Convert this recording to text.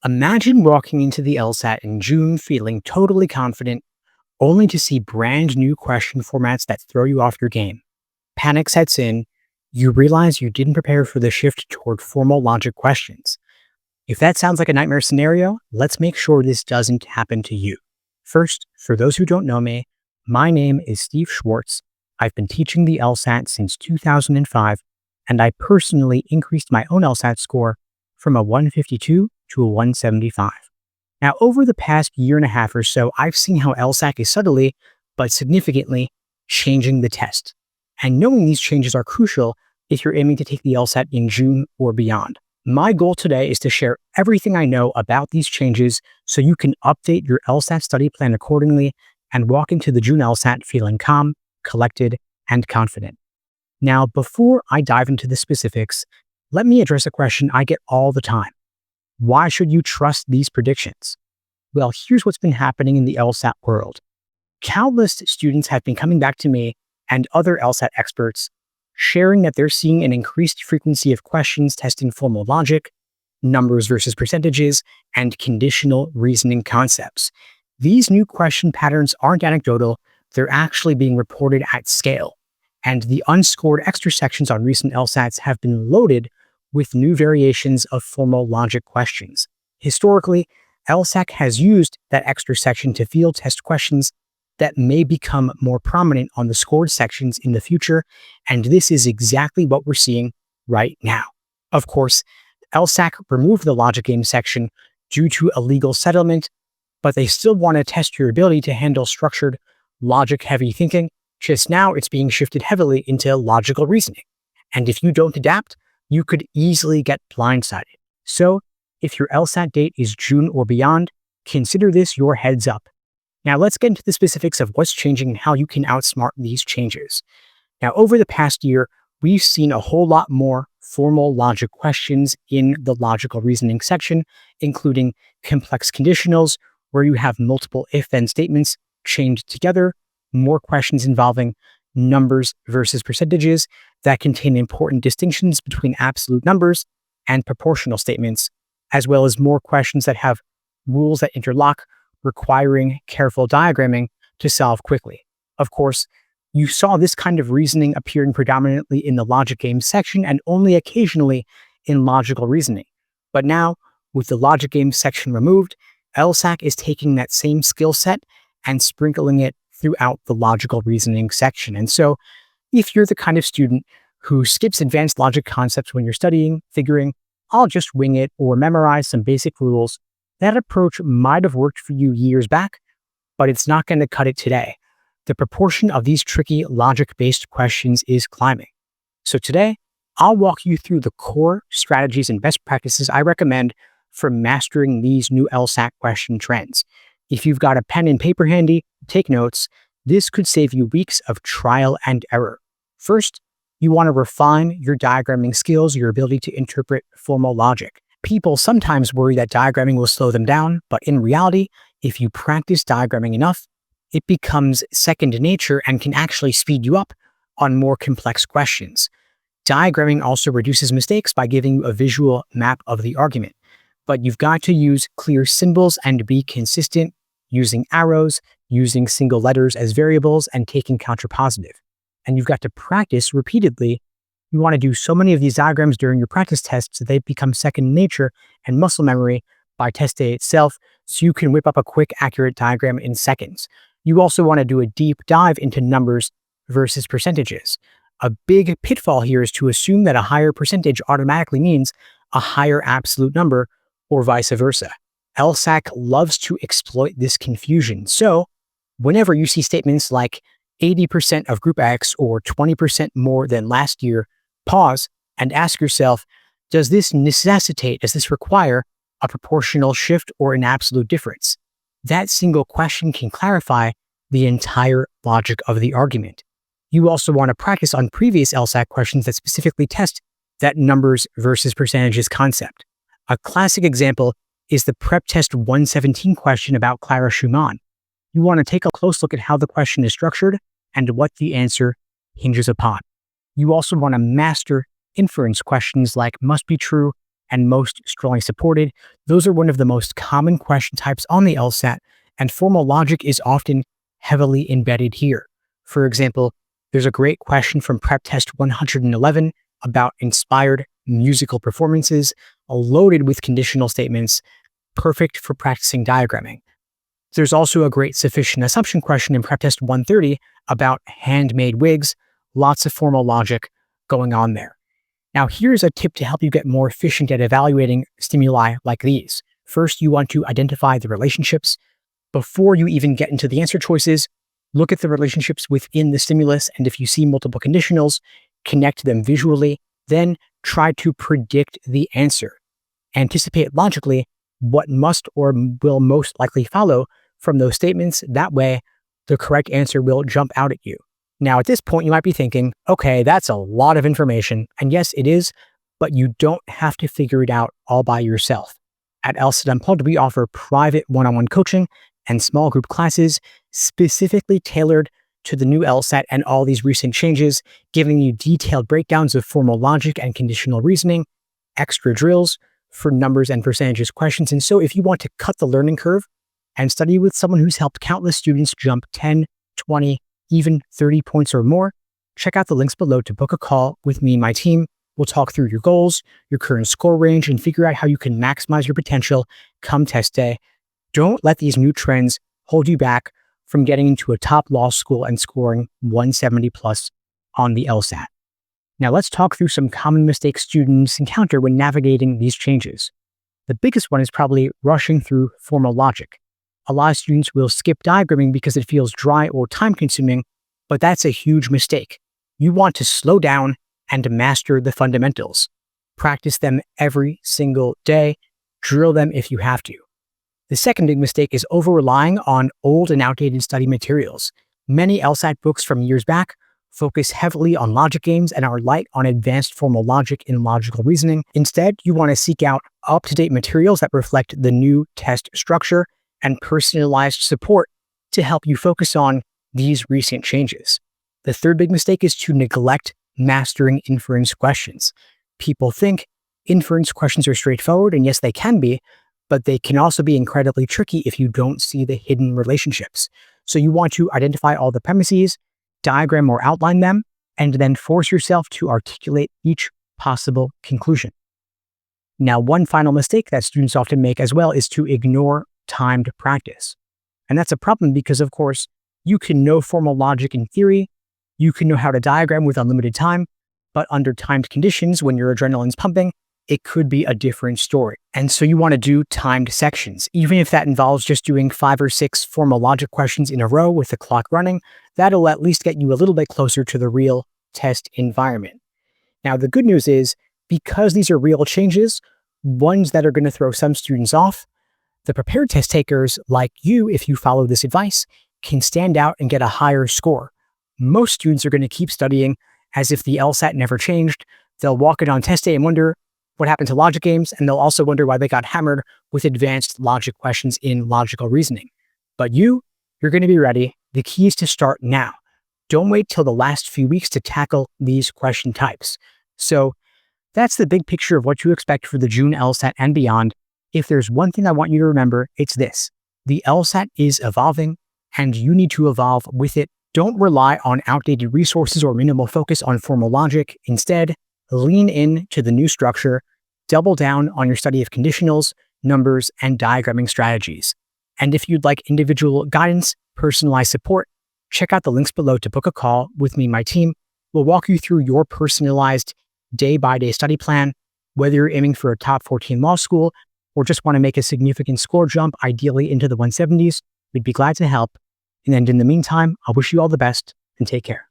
Imagine walking into the LSAT in June feeling totally confident, only to see brand new question formats that throw you off your game. Panic sets in, you realize you didn't prepare for the shift toward formal logic questions. If that sounds like a nightmare scenario, let's make sure this doesn't happen to you. First, for those who don't know me, my name is Steve Schwartz. I've been teaching the LSAT since 2005, and I personally increased my own LSAT score from a 152 to a 175. Now, over the past year and a half or so, I've seen how LSAT is subtly, but significantly, changing the test. And knowing these changes are crucial if you're aiming to take the LSAT in June or beyond. My goal today is to share everything I know about these changes so you can update your LSAT study plan accordingly and walk into the June LSAT feeling calm, collected, and confident. Now, before I dive into the specifics, let me address a question I get all the time. Why should you trust these predictions? Well, here's what's been happening in the LSAT world. Countless students have been coming back to me and other LSAT experts sharing that they're seeing an increased frequency of questions testing formal logic, numbers versus percentages, and conditional reasoning concepts. These new question patterns aren't anecdotal, they're actually being reported at scale. And the unscored extra sections on recent LSATs have been loaded with new variations of formal logic questions. Historically, LSAT has used that extra section to field test questions that may become more prominent on the scored sections in the future, and this is exactly what we're seeing right now. Of course, LSAT removed the logic game section due to a legal settlement, but they still want to test your ability to handle structured, logic-heavy thinking. Just now, it's being shifted heavily into logical reasoning. And if you don't adapt, you could easily get blindsided. So, if your LSAT date is June or beyond, consider this your heads up. Now, let's get into the specifics of what's changing and how you can outsmart these changes. Now, over the past year, we've seen a whole lot more formal logic questions in the logical reasoning section, including complex conditionals, where you have multiple if-then statements chained together, more questions involving numbers versus percentages that contain important distinctions between absolute numbers and proportional statements, as well as more questions that have rules that interlock, requiring careful diagramming to solve quickly. Of course, you saw this kind of reasoning appearing predominantly in the logic game section and only occasionally in logical reasoning. But now, with the logic game section removed, LSAT is taking that same skill set and sprinkling it throughout the logical reasoning section. And so, if you're the kind of student who skips advanced logic concepts when you're studying, figuring, I'll just wing it or memorize some basic rules, that approach might have worked for you years back, but it's not going to cut it today. The proportion of these tricky logic-based questions is climbing. So today, I'll walk you through the core strategies and best practices I recommend for mastering these new LSAT question trends. If you've got a pen and paper handy, take notes. This could save you weeks of trial and error. First, you want to refine your diagramming skills, your ability to interpret formal logic. People sometimes worry that diagramming will slow them down, but in reality, if you practice diagramming enough, it becomes second nature and can actually speed you up on more complex questions. Diagramming also reduces mistakes by giving you a visual map of the argument, but you've got to use clear symbols and be consistent, using arrows, using single letters as variables, and taking contrapositive. And you've got to practice repeatedly. You want to do so many of these diagrams during your practice tests that they become second nature and muscle memory by test day itself, so you can whip up a quick, accurate diagram in seconds. You also want to do a deep dive into numbers versus percentages. A big pitfall here is to assume that a higher percentage automatically means a higher absolute number, or vice versa. LSAT loves to exploit this confusion. So, whenever you see statements like 80% of group X or 20% more than last year, pause and ask yourself, does this require a proportional shift or an absolute difference? That single question can clarify the entire logic of the argument. You also want to practice on previous LSAT questions that specifically test that numbers versus percentages concept. A classic example is the Prep Test 117 question about Clara Schumann. You want to take a close look at how the question is structured and what the answer hinges upon. You also want to master inference questions like must be true, and most strongly supported. Those are one of the most common question types on the LSAT, and formal logic is often heavily embedded here. For example, there's a great question from Prep Test 111 about inspired musical performances, loaded with conditional statements, perfect for practicing diagramming. There's also a great sufficient assumption question in Prep Test 130 about handmade wigs, lots of formal logic going on there. Now, here's a tip to help you get more efficient at evaluating stimuli like these. First, you want to identify the relationships. Before you even get into the answer choices, look at the relationships within the stimulus, and if you see multiple conditionals, connect them visually, then try to predict the answer. Anticipate logically what must or will most likely follow from those statements. That way, the correct answer will jump out at you. Now, at this point, you might be thinking, okay, that's a lot of information. And yes, it is, but you don't have to figure it out all by yourself. At LSAT Unplugged, we offer private one-on-one coaching and small group classes specifically tailored to the new LSAT and all these recent changes, giving you detailed breakdowns of formal logic and conditional reasoning, extra drills for numbers and percentages questions. And so if you want to cut the learning curve and study with someone who's helped countless students jump 10, 20, even 30 points or more, check out the links below to book a call with me and my team. We'll talk through your goals, your current score range, and figure out how you can maximize your potential come test day. Don't let these new trends hold you back from getting into a top law school and scoring 170 plus on the LSAT. Now let's talk through some common mistakes students encounter when navigating these changes. The biggest one is probably rushing through formal logic. A lot of students will skip diagramming because it feels dry or time-consuming, but that's a huge mistake. You want to slow down and master the fundamentals. Practice them every single day. Drill them if you have to. The second big mistake is over-relying on old and outdated study materials. Many LSAT books from years back focus heavily on logic games and are light on advanced formal logic and logical reasoning. Instead, you want to seek out up-to-date materials that reflect the new test structure and personalized support to help you focus on these recent changes. The third big mistake is to neglect mastering inference questions. People think inference questions are straightforward, and yes, they can be, but they can also be incredibly tricky if you don't see the hidden relationships. So you want to identify all the premises, diagram or outline them, and then force yourself to articulate each possible conclusion. Now, one final mistake that students often make as well is to ignore timed practice. And that's a problem because, of course, you can know formal logic in theory, you can know how to diagram with unlimited time, but under timed conditions, when your adrenaline's pumping, it could be a different story. And so you want to do timed sections. Even if that involves just doing 5 or 6 formal logic questions in a row with the clock running, that'll at least get you a little bit closer to the real test environment. Now, the good news is, because these are real changes, ones that are going to throw some students off, the prepared test takers like you, if you follow this advice, can stand out and get a higher score. Most students are going to keep studying as if the LSAT never changed. They'll walk in on test day and wonder what happened to logic games, and they'll also wonder why they got hammered with advanced logic questions in logical reasoning. But you're going to be ready. The key is to start now. Don't wait till the last few weeks to tackle these question types. So that's the big picture of what you expect for the June LSAT and beyond. If there's one thing I want you to remember, it's this. The LSAT is evolving, and you need to evolve with it. Don't rely on outdated resources or minimal focus on formal logic. Instead, lean in to the new structure, double down on your study of conditionals, numbers, and diagramming strategies. And if you'd like individual guidance, personalized support, check out the links below to book a call with me and my team. We'll walk you through your personalized day-by-day study plan, whether you're aiming for a top 14 law school or just want to make a significant score jump, ideally into the 170s. We'd be glad to help. And in the meantime, I wish you all the best and take care.